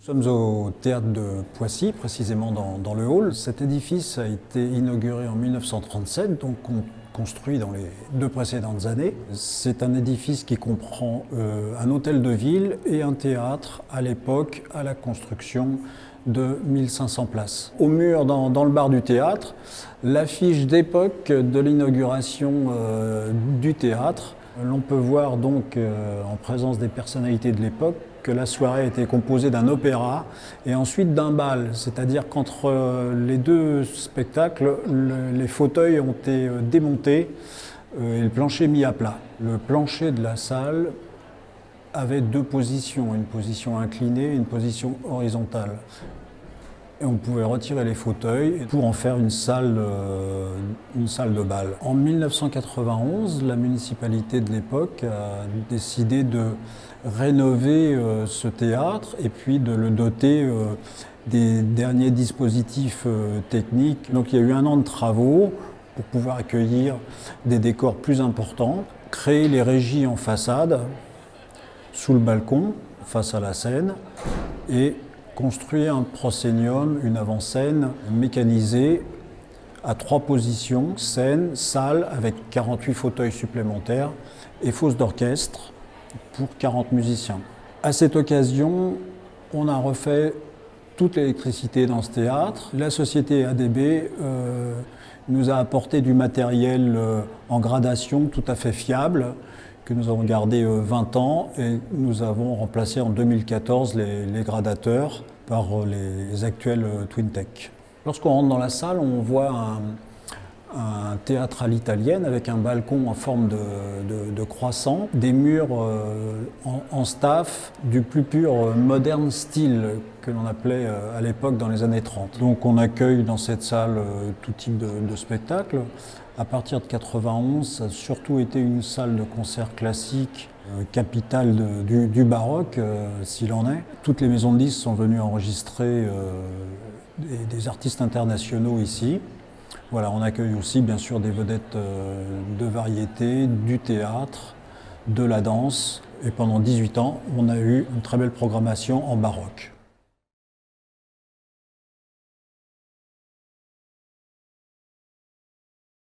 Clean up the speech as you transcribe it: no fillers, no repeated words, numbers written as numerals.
Nous sommes au théâtre de Poissy, précisément dans le hall. Cet édifice a été inauguré en 1937, donc construit dans les 2 précédentes années. C'est un édifice qui comprend un hôtel de ville et un théâtre à l'époque, à la construction de 1500 places. Au mur, dans le bar du théâtre, l'affiche d'époque de l'inauguration du théâtre. L'on peut voir donc, en présence des personnalités de l'époque, que la soirée était composée d'un opéra et ensuite d'un bal. C'est-à-dire qu'entre les 2 spectacles, les fauteuils ont été démontés et le plancher mis à plat. Le plancher de la salle avait 2 positions, une position inclinée et une position horizontale. Et on pouvait retirer les fauteuils pour en faire une salle de bal. En 1991, la municipalité de l'époque a décidé de rénover ce théâtre et puis de le doter des derniers dispositifs techniques. Donc il y a eu 1 an de travaux pour pouvoir accueillir des décors plus importants, créer les régies en façade, sous le balcon, face à la scène, et construire un proscénium, une avant-scène mécanisée à 3 positions, scène, salle avec 48 fauteuils supplémentaires et fosse d'orchestre pour 40 musiciens. À cette occasion, on a refait toute l'électricité dans ce théâtre. La société ADB nous a apporté du matériel en gradation tout à fait fiable, que nous avons gardé 20 ans et nous avons remplacé en 2014 les gradateurs par les actuels Twintech. Lorsqu'on rentre dans la salle, on voit un théâtre à l'italienne avec un balcon en forme de croissant, des murs en staff du plus pur modern style que l'on appelait à l'époque dans les années 30. Donc on accueille dans cette salle tout type de spectacle. À partir de 91, ça a surtout été une salle de concert classique, capitale du baroque, s'il en est. Toutes les maisons de disques sont venues enregistrer des artistes internationaux ici. Voilà, on accueille aussi bien sûr des vedettes de variété, du théâtre, de la danse. Et pendant 18 ans, on a eu une très belle programmation en baroque.